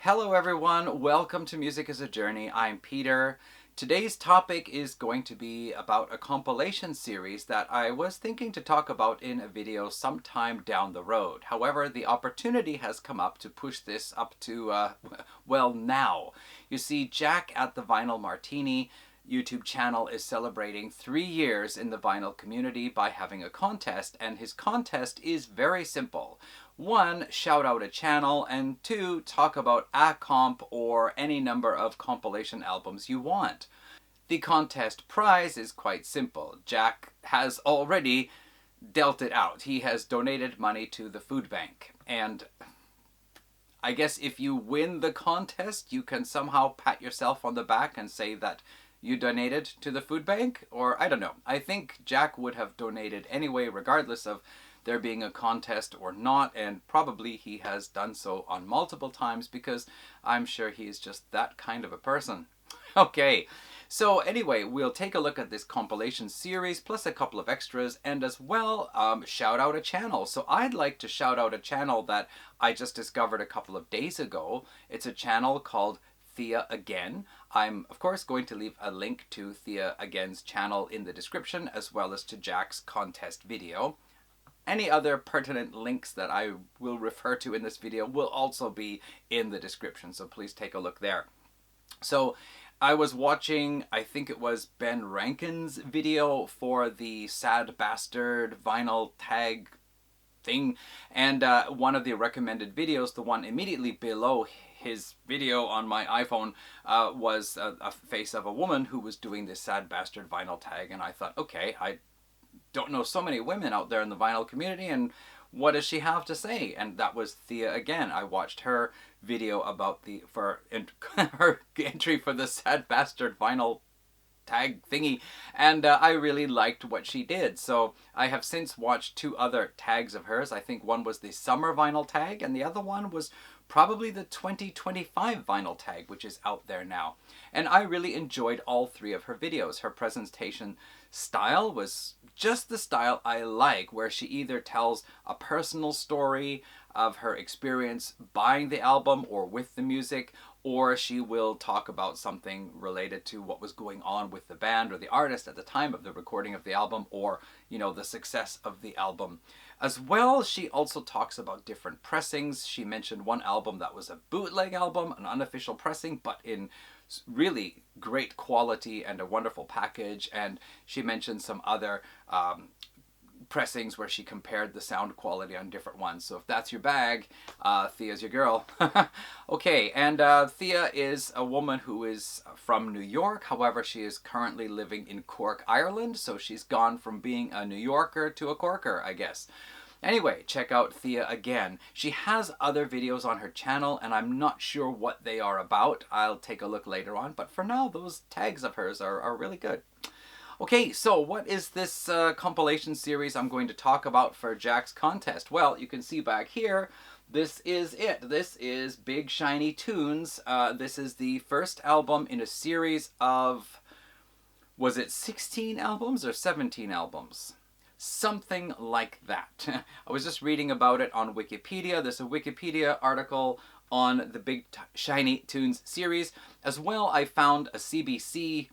Hello everyone, welcome to Music is a Journey. I'm Peter. Today's topic is going to be about a compilation series that I was thinking to talk about in a video sometime down the road. However, the opportunity has come up to push this up to, well, now. You see, Jack at the Vinyl Martini YouTube channel is celebrating 3 years in the vinyl community by having a contest, and his contest is very simple. 1, shout out a channel, and 2, talk about a comp or any number of compilation albums you want. The contest prize is quite simple. Jack has already dealt it out. He has donated money to the food bank, and I guess if you win the contest, you can somehow pat yourself on the back and say that you donated to the food bank, or I don't know. I think Jack would have donated anyway, regardless of there being a contest or not, and probably he has done so on multiple times because I'm sure he is just that kind of a person. Okay, so anyway, we'll take a look at this compilation series plus a couple of extras, and as well shout out a channel. So I'd like to shout out a channel that I just discovered a couple of days ago. It's a channel called Thea Again. I'm of course going to leave a link to Thea Again's channel in the description, as well as to Jack's contest video. Any other pertinent links that I will refer to in this video will also be in the description, so please take a look there. So I was watching, I think it was Ben Rankin's video for the Sad Bastard vinyl tag thing, and one of the recommended videos, the one immediately below his video on my iPhone, was a face of a woman who was doing this Sad Bastard vinyl tag, and I thought, okay, I don't know so many women out there in the vinyl community, and what does she have to say? And that was Thea Again. I watched her video about her entry for the Sad Bastard vinyl tag thingy, and I really liked what she did. So I have since watched 2 other tags of hers. I think one was the summer vinyl tag, and the other one was probably the 2025 vinyl tag, which is out there now. And I really enjoyed all 3 of her videos. Her presentation style was just the style I like, where she either tells a personal story of her experience buying the album or with the music, or she will talk about something related to what was going on with the band or the artist at the time of the recording of the album, or, you know, the success of the album. As well, she also talks about different pressings. She mentioned one album that was a bootleg album, an unofficial pressing, but in really great quality and a wonderful package. And she mentioned some other pressings where she compared the sound quality on different ones. So if that's your bag, Thea's your girl. Okay, and Thea is a woman who is from New York. However, she is currently living in Cork, Ireland. So she's gone from being a New Yorker to a Corker, I guess. Anyway, check out Thea Again. She has other videos on her channel, and I'm not sure what they are about. I'll take a look later on, but for now, those tags of hers are really good. Okay, so what is this compilation series I'm going to talk about for Jack's contest? Well, you can see back here, this is it. This is Big Shiny Tunes. This is the first album in a series of, was it 16 albums or 17 albums? Something like that. I was just reading about it on Wikipedia. There's a Wikipedia article on the Big Shiny Tunes series. As well, I found a CBC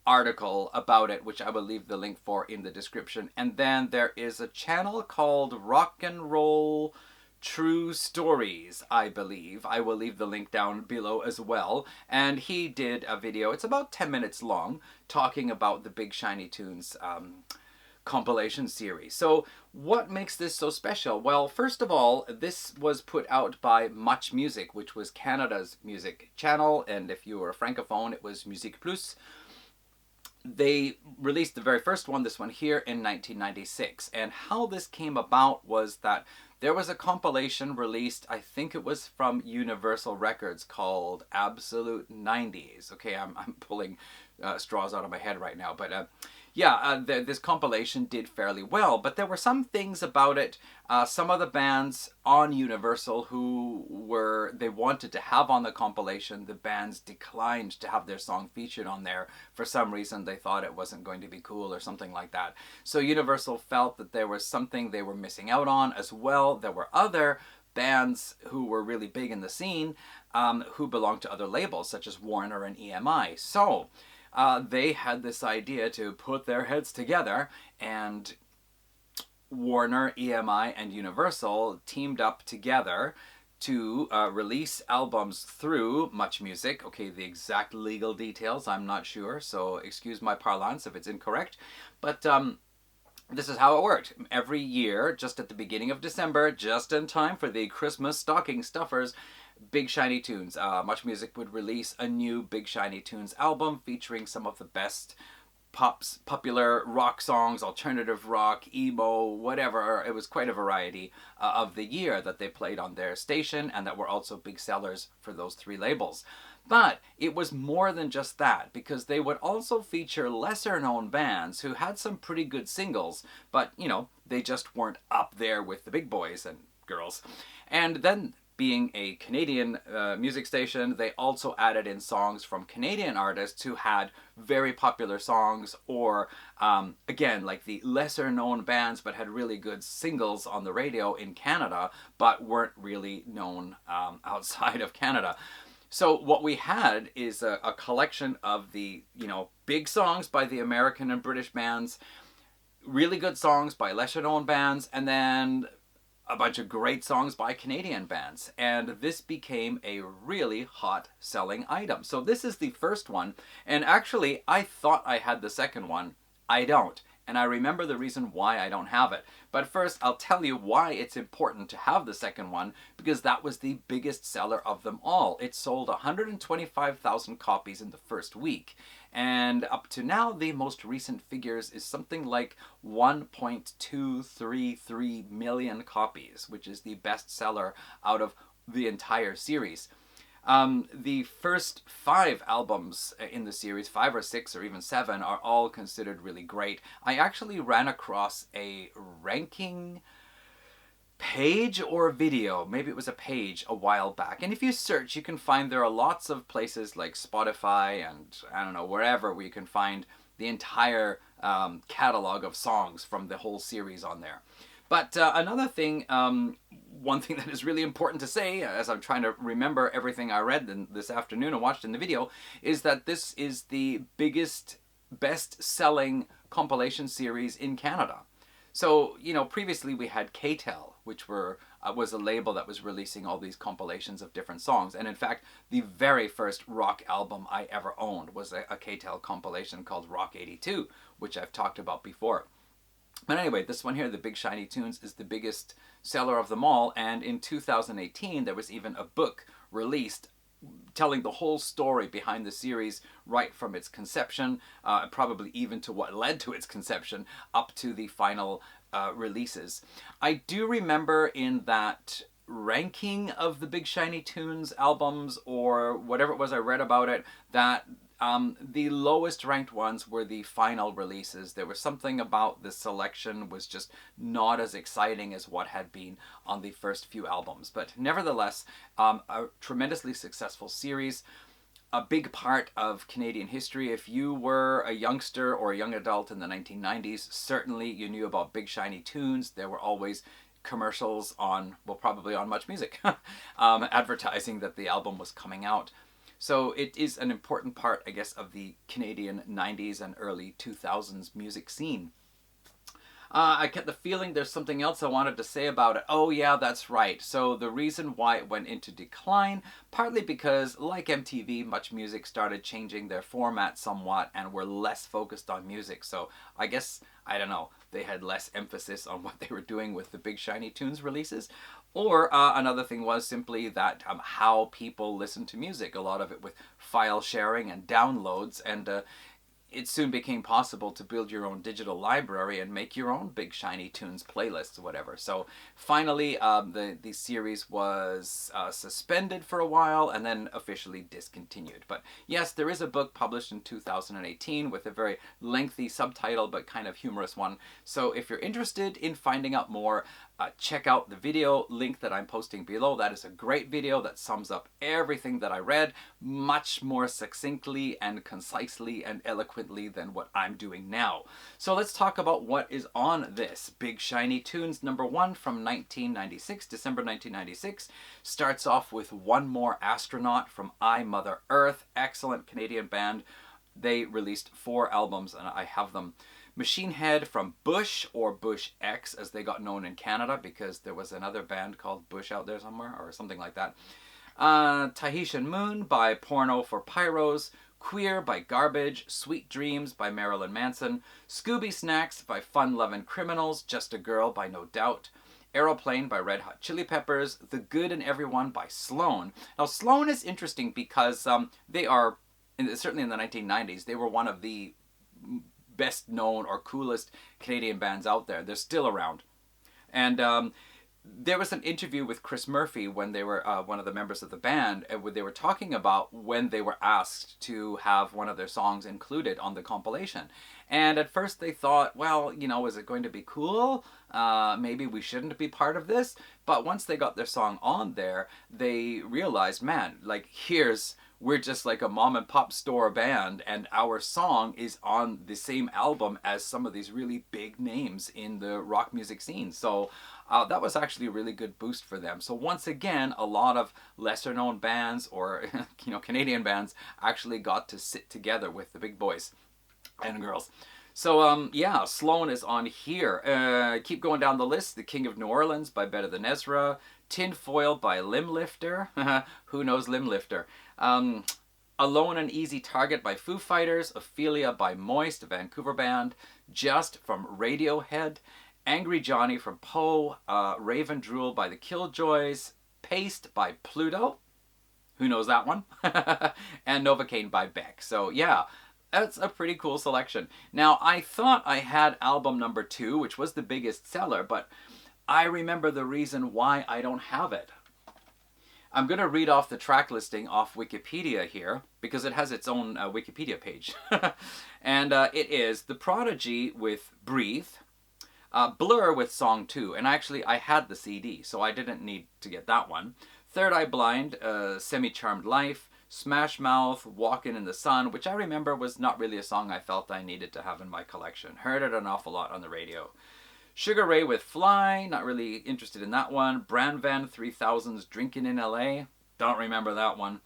article about it, which I will leave the link for in the description. And then there is a channel called Rock and Roll True Stories, I believe. I will leave the link down below as well. And he did a video, it's about 10 minutes long, talking about the Big Shiny Tunes compilation series. So what makes this so special? Well, first of all, this was put out by Much Music, which was Canada's music channel, and if you were a francophone, it was Musique Plus. They released the very first one, this one here, in 1996. And how this came about was that there was a compilation released, I think it was from Universal Records, called Absolute 90s. Okay, I'm pulling straws out of my head right now, but this compilation did fairly well, but there were some things about it. Some of the bands on Universal they wanted to have on the compilation, the bands declined to have their song featured on there. For some reason, they thought it wasn't going to be cool or something like that. So Universal felt that there was something they were missing out on as well. There were other bands who were really big in the scene who belonged to other labels such as Warner and EMI. So they had this idea to put their heads together, and Warner, EMI, and Universal teamed up together to release albums through Much Music. Okay, the exact legal details, I'm not sure, so excuse my parlance if it's incorrect. But this is how it worked. Every year, just at the beginning of December, just in time for the Christmas stocking stuffers, Big Shiny Tunes. Much Music would release a new Big Shiny Tunes album featuring some of the best popular rock songs, alternative rock, emo, whatever. It was quite a variety of the year that they played on their station, and that were also big sellers for those three labels. But it was more than just that, because they would also feature lesser known bands who had some pretty good singles, but you know, they just weren't up there with the big boys and girls. And then, being a Canadian music station, they also added in songs from Canadian artists who had very popular songs, or again, like the lesser known bands but had really good singles on the radio in Canada but weren't really known outside of Canada. So what we had is a collection of the, you know, big songs by the American and British bands, really good songs by lesser known bands, and then a bunch of great songs by Canadian bands. And this became a really hot selling item. So this is the first one. And actually, I thought I had the second one. I don't. And I remember the reason why I don't have it. But first, I'll tell you why it's important to have the second one, because that was the biggest seller of them all. It sold 125,000 copies in the first week. And up to now, the most recent figures is something like 1.233 million copies, which is the best seller out of the entire series. The first 5 albums in the series, 5 or 6 or even 7, are all considered really great. I actually ran across a ranking page or video, maybe it was a page, a while back. And if you search, you can find there are lots of places like Spotify and I don't know, wherever, where you can find the entire catalog of songs from the whole series on there. But another thing, one thing that is really important to say, as I'm trying to remember everything I read this afternoon and watched in the video, is that this is the biggest, best-selling compilation series in Canada. So, you know, previously we had K-Tel, which was a label that was releasing all these compilations of different songs. And in fact, the very first rock album I ever owned was a K-Tel compilation called Rock 82, which I've talked about before. But anyway, this one here, the Big Shiny Tunes, is the biggest seller of them all. And in 2018, there was even a book released telling the whole story behind the series, right from its conception, probably even to what led to its conception, up to the final releases. I do remember in that ranking of the Big Shiny Tunes albums, or whatever it was I read about it, that the lowest ranked ones were the final releases. There was something about the selection was just not as exciting as what had been on the first few albums. But nevertheless, a tremendously successful series, a big part of Canadian history. If you were a youngster or a young adult in the 1990s, certainly you knew about Big Shiny Tunes. There were always commercials on, well, probably on Much Music, advertising that the album was coming out. So it is an important part, I guess, of the Canadian 90s and early 2000s music scene. I get the feeling there's something else I wanted to say about it. Oh yeah, that's right. So the reason why it went into decline, partly because, like MTV, Much Music started changing their format somewhat and were less focused on music. So I guess, I don't know, they had less emphasis on what they were doing with the Big Shiny Tunes releases. Or another thing was simply that how people listen to music, a lot of it with file sharing and downloads, and it soon became possible to build your own digital library and make your own Big Shiny Tunes playlists or whatever. So finally, the series was suspended for a while and then officially discontinued. But yes, there is a book published in 2018 with a very lengthy subtitle but kind of humorous one. So if you're interested in finding out more, check out the video link that I'm posting below. That is a great video that sums up everything that I read much more succinctly and concisely and eloquently than what I'm doing now. So let's talk about what is on this. Big Shiny Tunes #1 from 1996, December 1996, starts off with One More Astronaut from I, Mother Earth. Excellent Canadian band. They released 4 albums and I have them. Machine Head from Bush, or Bush X as they got known in Canada, because there was another band called Bush out there somewhere or something like that. Tahitian Moon by Porno for Pyros. Queer by Garbage. Sweet Dreams by Marilyn Manson. Scooby Snacks by Fun Lovin' Criminals. Just a Girl by No Doubt. Aeroplane by Red Hot Chili Peppers. The Good in Everyone by Sloan. Now Sloan is interesting because they are, certainly in the 1990s, they were one of the best known or coolest Canadian bands out there. They're still around. And there was an interview with Chris Murphy when they were one of the members of the band, and they were talking about when they were asked to have one of their songs included on the compilation. And at first they thought, well, you know, is it going to be cool? Maybe we shouldn't be part of this. But once they got their song on there, they realized, man, like, we're just like a mom and pop store band, and our song is on the same album as some of these really big names in the rock music scene. So that was actually a really good boost for them. So once again, a lot of lesser known bands or Canadian bands actually got to sit together with the big boys and girls. So yeah, Sloan is on here. Keep going down the list. The King of New Orleans by Better Than Ezra. Tinfoil by Limblifter. Who knows Limblifter? Alone and Easy Target by Foo Fighters. Ophelia by Moist, a Vancouver band. Just from Radiohead. Angry Johnny from Poe. Raven Drool by the Killjoys. Paste by Pluto. Who knows that one? And Novocaine by Beck. So yeah, that's a pretty cool selection. Now, I thought I had album #2, which was the biggest seller, but I remember the reason why I don't have it. I'm going to read off the track listing off Wikipedia here, because it has its own Wikipedia page. And it is The Prodigy with Breathe, Blur with Song 2, and actually I had the CD, so I didn't need to get that one. Third Eye Blind, Semi-Charmed Life, Smash Mouth, Walkin' in the Sun, which I remember was not really a song I felt I needed to have in my collection. Heard it an awful lot on the radio. Sugar Ray with Fly, not really interested in that one. Bran Van 3000's Drinkin' in LA, don't remember that one.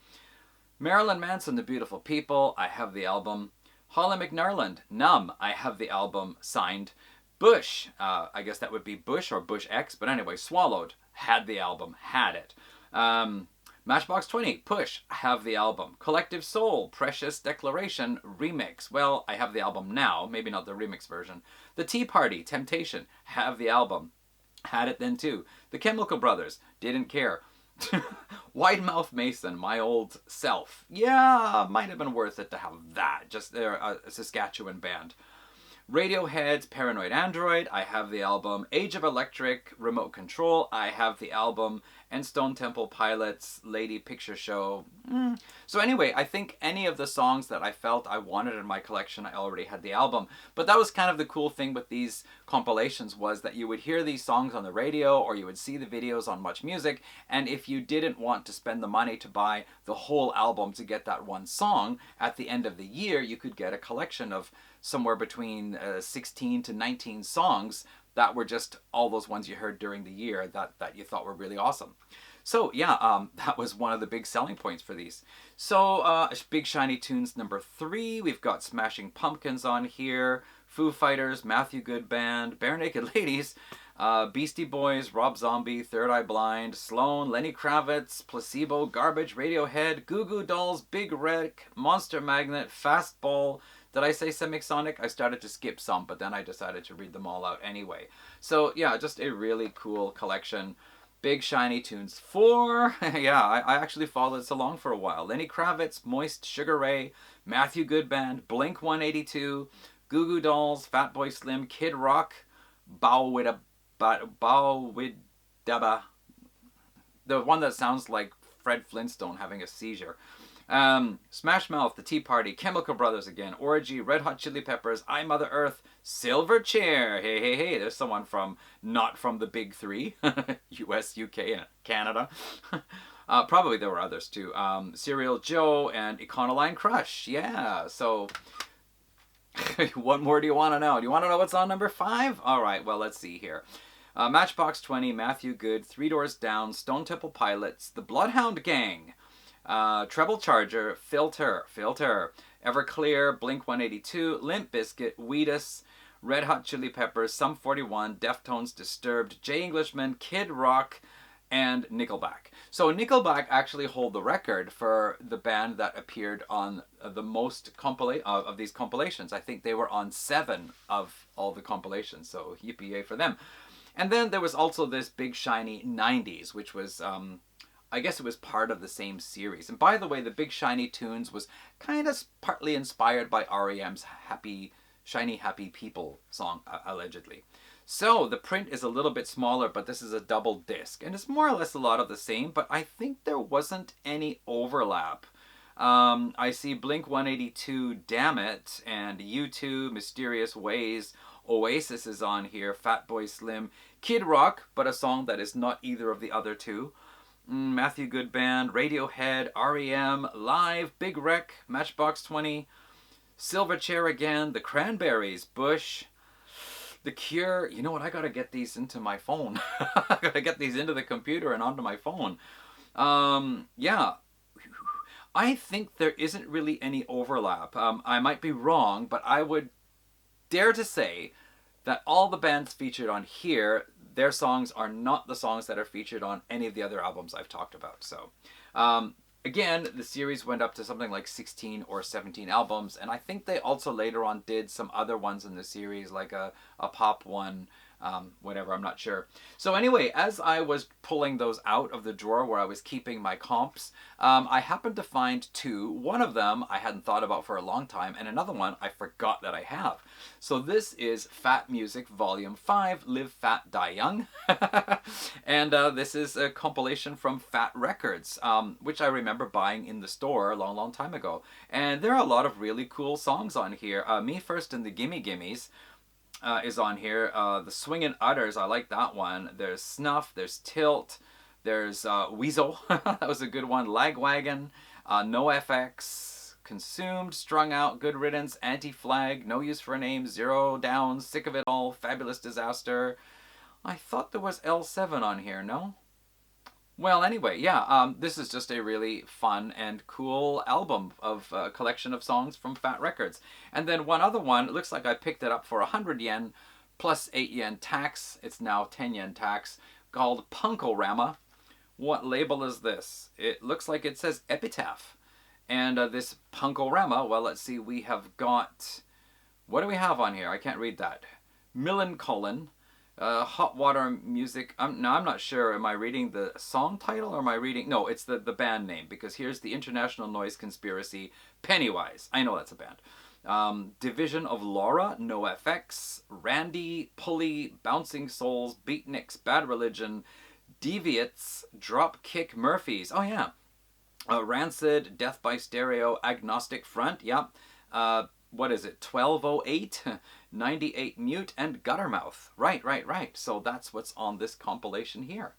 Marilyn Manson, The Beautiful People, I have the album. Holly McNarland, Numb, I have the album signed. Bush, I guess that would be Bush or Bush X, but anyway, Swallowed, had the album, had it. Matchbox 20, Push, have the album. Collective Soul, Precious Declaration, Remix. Well, I have the album now, maybe not the remix version. The Tea Party, Temptation, have the album. Had it then too. The Chemical Brothers, didn't care. Wide Mouth Mason, My Old Self. Yeah, might have been worth it to have that. Just they're a Saskatchewan band. Radiohead's Paranoid Android, I have the album. Age of Electric, Remote Control, I have the album. And Stone Temple Pilots, Lady Picture Show. So anyway, I think any of the songs that I felt I wanted in my collection, I already had the album. But that was kind of the cool thing with these compilations, was that you would hear these songs on the radio, or you would see the videos on Much Music, and if you didn't want to spend the money to buy the whole album to get that one song, at the end of the year you could get a collection of somewhere between 16 to 19 songs that were just all those ones you heard during the year that you thought were really awesome. So yeah, that was one of the big selling points for these. So Big Shiny Tunes #3, we've got Smashing Pumpkins on here, Foo Fighters, Matthew Good Band, Bare Naked Ladies, Beastie Boys, Rob Zombie, Third Eye Blind, Sloan, Lenny Kravitz, Placebo, Garbage, Radiohead, Goo Goo Dolls, Big Red, Monster Magnet, Fastball. Did I say Semisonic? I started to skip some, but then I decided to read them all out anyway. So yeah, just a really cool collection. Big Shiny Tunes 4. Yeah, I actually followed this along for a while. Lenny Kravitz, Moist, Sugar Ray, Matthew Good Band, Blink 182, Goo Goo Dolls, Fatboy Slim, Kid Rock, Bowwidaba, the one that sounds like Fred Flintstone having a seizure. Smash Mouth, The Tea Party, Chemical Brothers again, Orgy, Red Hot Chili Peppers, I Mother Earth, Silverchair. Hey, hey, hey, there's someone from not from the big three, US, UK, and Canada. Probably there were others too. Serial Joe and Econoline Crush. Yeah, so what more do you want to know? Do you want to know what's on number 5? All right, well, let's see here. Matchbox 20, Matthew Good, Three Doors Down, Stone Temple Pilots, The Bloodhound Gang, Treble Charger, Filter, Everclear, Blink 182, Limp Bizkit, Wheatus, Red Hot Chili Peppers, Sum 41, Deftones, Disturbed, Jay Englishman, Kid Rock, and Nickelback. So Nickelback actually hold the record for the band that appeared on the most of these compilations. I think they were on 7 of all the compilations, so yippee for them. And then there was also this Big Shiny 90s, which was I guess it was part of the same series. And by the way, the Big Shiny Tunes was kind of partly inspired by R.E.M's Shiny Happy People song, allegedly. So the print is a little bit smaller, but this is a double disc. And it's more or less a lot of the same, but I think there wasn't any overlap. I see Blink 182, Damn It, and U2, Mysterious Ways. Oasis is on here, Fatboy Slim, Kid Rock, but a song that is not either of the other two. Matthew Good Band, Radiohead, R.E.M., Live, Big Wreck, Matchbox 20, Silverchair Again, The Cranberries, Bush, The Cure. You know what? I gotta get these into my phone. I gotta get these into the computer and onto my phone. Yeah. I think there isn't really any overlap. I might be wrong, but I would dare to say that all the bands featured on here, their songs are not the songs that are featured on any of the other albums I've talked about. So, again, the series went up to something like 16 or 17 albums, and I think they also later on did some other ones in the series, like a pop one, whatever, I'm not sure. So anyway, as I was pulling those out of the drawer where I was keeping my comps, I happened to find 2. One of them I hadn't thought about for a long time, and another one I forgot that I have. So this is Fat Music Volume 5, Live Fat, Die Young. And this is a compilation from Fat Records, which I remember buying in the store a long, long time ago. And there are a lot of really cool songs on here. Me First and the Gimme Gimmes is on here. The Swingin' Utters, I like that one. There's Snuff, there's Tilt, there's Weasel, that was a good one. Lagwagon, No FX, Consumed, Strung Out, Good Riddance, Anti-Flag, No Use for a Name, Zero Down, Sick of It All, Fabulous Disaster. I thought there was L7 on here, no? Well, anyway, yeah, this is just a really fun and cool album of a collection of songs from Fat Records. And then one other one, it looks like I picked it up for 100 yen plus 8 yen tax. It's now 10 yen tax, called Punkorama. What label is this? It looks like it says Epitaph. And this Punkorama, well, let's see, we have got, what do we have on here? I can't read that. Millencolin. Hot Water Music. Now I'm not sure. Am I reading the song title or am I reading? No, it's the band name, because here's the International Noise Conspiracy, Pennywise. I know that's a band. Division of Laura, No FX, Randy, Pulley, Bouncing Souls, Beatniks, Bad Religion, Deviates, Dropkick Murphys. Oh yeah. Rancid, Death by Stereo, Agnostic Front. Yep. What is it? 1208, 98 Mute, and Guttermouth. Right. So that's what's on this compilation here.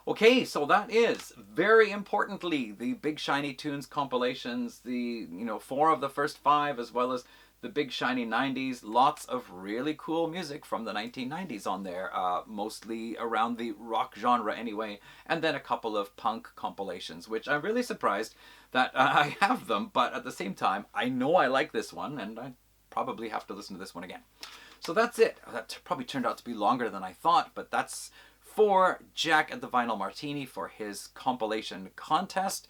Okay, so that is, very importantly, the Big Shiny Tunes compilations, the 4 of the first 5, as well as the Big Shiny 90s. Lots of really cool music from the 1990s on there, mostly around the rock genre anyway, and then a couple of punk compilations, which I'm really surprised that I have them, but at the same time, I know I like this one, and I probably have to listen to this one again. So that's it. That probably turned out to be longer than I thought, but that's for Jack at the Vinyl Martini for his compilation contest.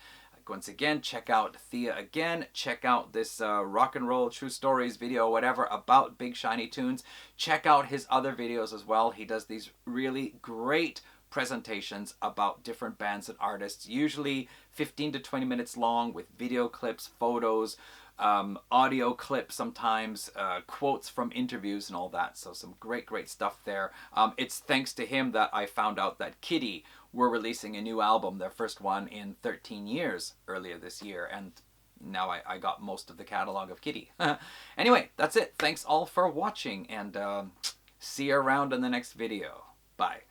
Once again, check out Thea Again. Check out this rock and roll true stories video, whatever, about Big Shiny Tunes. Check out his other videos as well. He does these really great presentations about different bands and artists, usually 15 to 20 minutes long, with video clips, photos, audio clips sometimes, quotes from interviews and all that. So some great stuff there. It's thanks to him that I found out that Kitty were releasing a new album, their first one in 13 years, earlier this year, and now I got most of the catalog of Kitty. Anyway, that's it. Thanks all for watching, and see you around in the next video. Bye.